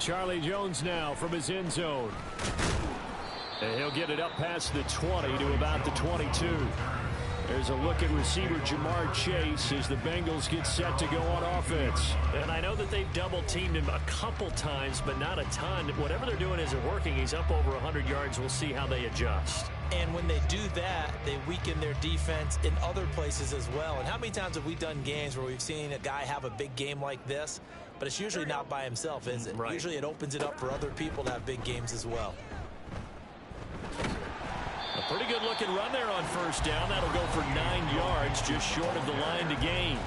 Charlie Jones now from his end zone. And he'll get it up past the 20 to about the 22. There's a look at receiver Jamar Chase as the Bengals get set to go on offense. And I know that they've double-teamed him a couple times, but not a ton. Whatever they're doing isn't working. He's up over 100 yards. We'll see how they adjust. And when they do that, they weaken their defense in other places as well. And how many times have we done games where we've seen a guy have a big game like this, but it's usually not by himself, is it? Right. Usually it opens it up for other people to have big games as well. A pretty good looking run there on 1st down. That'll go for 9 yards, just short of the line to gain.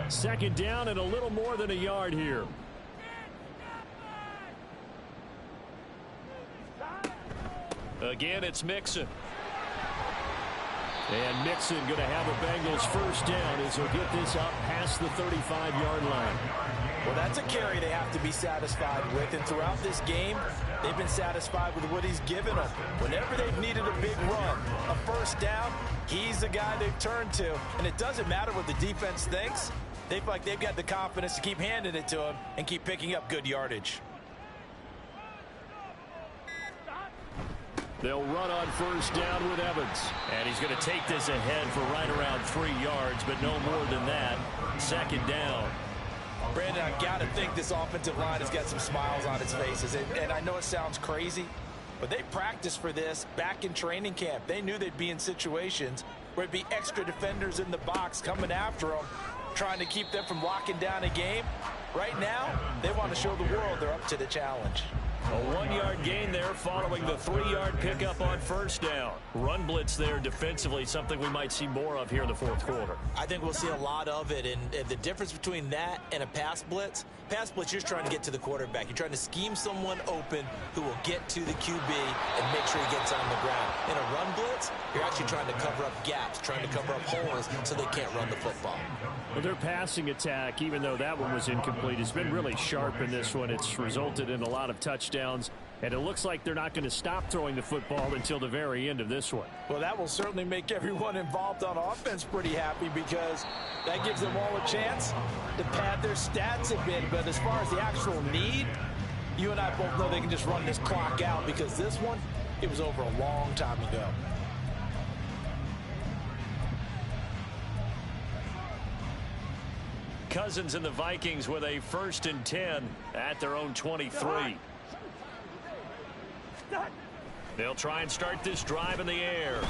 Second down and a little more than a yard here. Again, it's Mixon. And Mixon going to have a Bengals 1st down as he'll get this up past the 35-yard line. Well, that's a carry they have to be satisfied with. And throughout this game, they've been satisfied with what he's given them. Whenever they've needed a big run, a 1st down, he's the guy they've turned to. And it doesn't matter what the defense thinks. They feel like they've got the confidence to keep handing it to him and keep picking up good yardage. They'll run on 1st down with Evans. And he's going to take this ahead for right around 3 yards, but no more than that. 2nd down. Brandon, I've got to think this offensive line has got some smiles on its faces. And I know it sounds crazy, but they practiced for this back in training camp. They knew they'd be in situations where it'd be extra defenders in the box coming after them, trying to keep them from locking down a game. Right now, they want to show the world they're up to the challenge. A 1-yard gain there following the 3-yard pickup on first down. Run blitz there defensively, something we might see more of here in the fourth quarter. I think we'll see a lot of it, and the difference between that and a pass blitz, you're just trying to get to the quarterback. You're trying to scheme someone open who will get to the QB and make sure he gets on the ground. In a run blitz, you're actually trying to cover up gaps, trying to cover up holes so they can't run the football. Well, their passing attack, even though that one was incomplete, has been really sharp in this one. It's resulted in a lot of touchdowns, and it looks like they're not going to stop throwing the football until the very end of this one. Well, that will certainly make everyone involved on offense pretty happy, because that gives them all a chance to pad their stats a bit. But as far as the actual need, you and I both know they can just run this clock out, because this one, it was over a long time ago. Cousins and the Vikings with a 1st and 10 at their own 23. They'll try and start this drive in the air.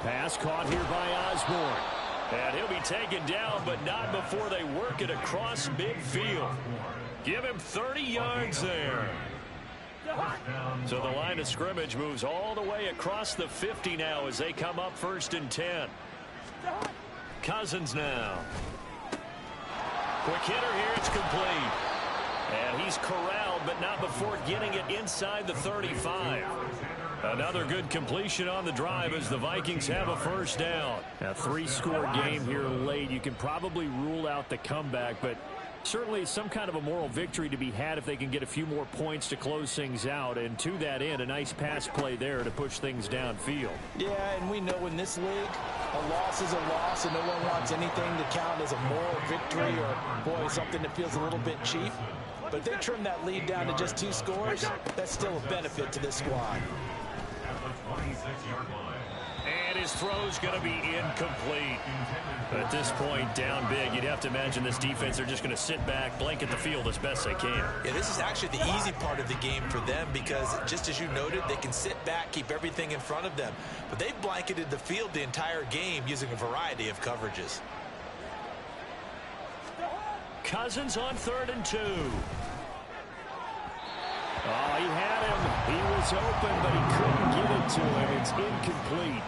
Pass caught here by Osborne. And he'll be taken down, but not before they work it across midfield. Give him 30 yards there. So the line of scrimmage moves all the way across the 50 now as they come up 1st and 10. Cousins now. Quick hitter here, it's complete. And he's corralled, but not before getting it inside the 35. Another good completion on the drive as the Vikings have a 1st down. A 3-score game here late. You can probably rule out the comeback, but certainly some kind of a moral victory to be had if they can get a few more points to close things out. And to that end, a nice pass play there to push things downfield. Yeah, and we know in this league, a loss is a loss, and no one wants anything to count as a moral victory or, boy, something that feels a little bit cheap. But if they trim that lead down to just 2 scores, that's still a benefit to this squad. And his throw's going to be incomplete. At this point, down big, you'd have to imagine this defense are just going to sit back, blanket the field as best they can. Yeah, this is actually the easy part of the game for them, because just as you noted, they can sit back, keep everything in front of them. But they've blanketed the field the entire game using a variety of coverages. Cousins on 3rd and 2. Oh, he had him. He was open, but he couldn't get it to him. It's incomplete.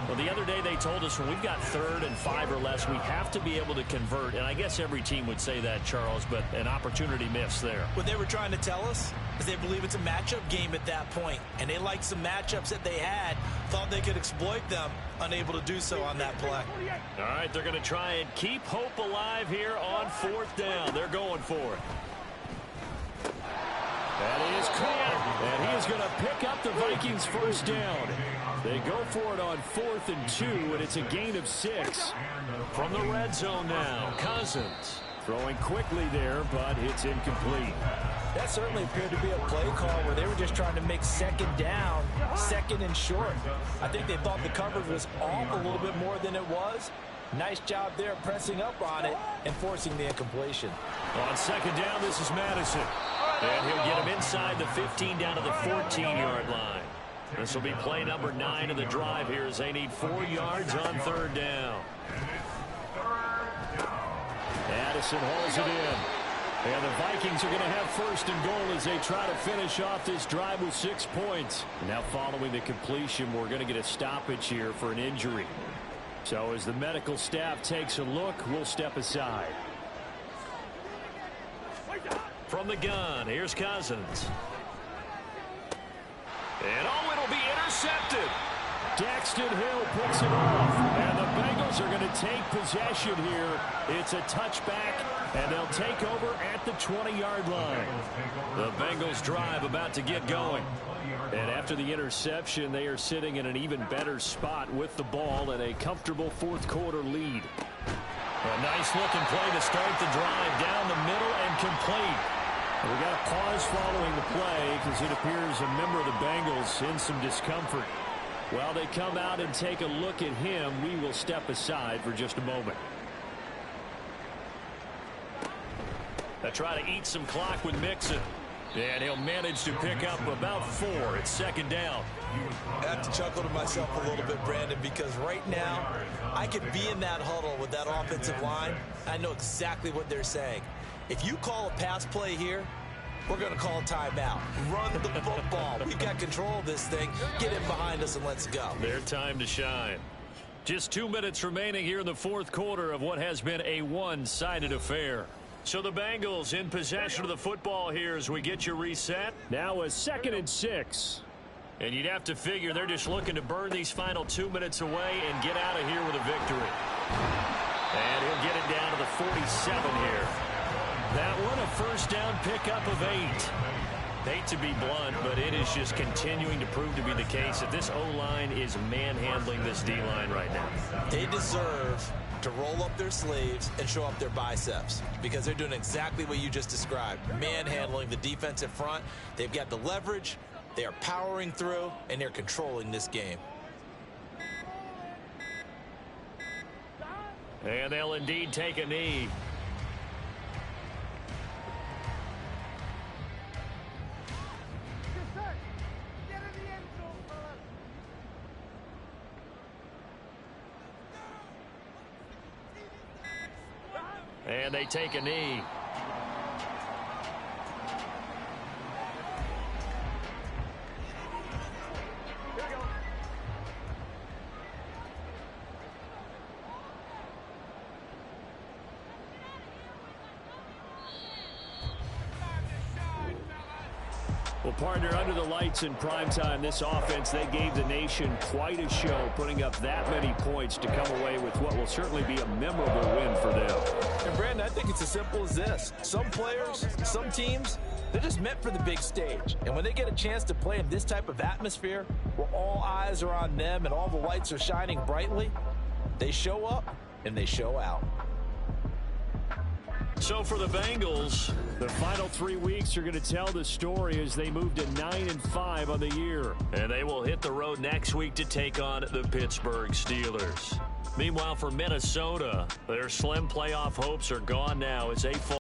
Well, the other day they told us when we've got 3rd and 5 or less, we have to be able to convert. And I guess every team would say that, Charles, but an opportunity missed there. What they were trying to tell us is they believe it's a matchup game at that point. And they liked some matchups that they had, thought they could exploit them, unable to do so on that play. All right, they're going to try and keep hope alive here on 4th down. They're going for it. That is caught, and he is going to pick up the Vikings' 1st down. They go for it on 4th and 2, and it's a gain of 6. From the red zone now, Cousins throwing quickly there, but it's incomplete. That certainly appeared to be a play call where they were just trying to make 2nd down, 2nd and short. I think they thought the coverage was off a little bit more than it was. Nice job there pressing up on it and forcing the incompletion. On 2nd down, this is Madison. And he'll get him inside the 15 down to the 14-yard line. This will be play number 9 of the drive here as they need 4 yards on 3rd down. Addison hauls it in. And the Vikings are going to have 1st and goal as they try to finish off this drive with 6 points. Now following the completion, we're going to get a stoppage here for an injury. So as the medical staff takes a look, we'll step aside. From the gun, here's Cousins. And oh, it'll be intercepted. Daxton Hill picks it off. And the Bengals are going to take possession here. It's a touchback, and they'll take over at the 20-yard line. The Bengals drive about to get going. And after the interception, they are sitting in an even better spot with the ball and a comfortable 4th quarter lead. A nice looking play to start the drive down the middle and complete. We got a pause following the play because it appears a member of the Bengals in some discomfort. While they come out and take a look at him, we will step aside for just a moment. They try to eat some clock with Mixon. And he'll manage to pick up about 4. It's 2nd down. I have to chuckle to myself a little bit, Brandon, because right now I could be in that huddle with that offensive line. I know exactly what they're saying. If you call a pass play here, we're going to call timeout. Run the football. We've got control of this thing. Get it behind us and let's go. Their time to shine. Just 2 minutes remaining here in the fourth quarter of what has been a one-sided affair. So the Bengals in possession of the football here as we get you reset. Now a 2nd and 6. And you'd have to figure they're just looking to burn these final 2 minutes away and get out of here with a victory. And he'll get it down to the 47 here. That one, a first down pickup of 8. Hate to be blunt, but it is just continuing to prove to be the case that this O-line is manhandling this D-line right now. They deserve to roll up their sleeves and show up their biceps because they're doing exactly what you just described, manhandling the defensive front. They've got the leverage, they are powering through, and they're controlling this game. And they'll indeed take a knee. And they take a knee. Well, partner, under the lights in primetime, this offense, they gave the nation quite a show, putting up that many points to come away with what will certainly be a memorable win for them. And, Brandon, I think it's as simple as this. Some players, some teams, they're just meant for the big stage. And when they get a chance to play in this type of atmosphere, where all eyes are on them and all the lights are shining brightly, they show up and they show out. So for the Bengals, the final 3 weeks are going to tell the story as they move to 9-5 on the year. And they will hit the road next week to take on the Pittsburgh Steelers. Meanwhile, for Minnesota, their slim playoff hopes are gone now as they fall.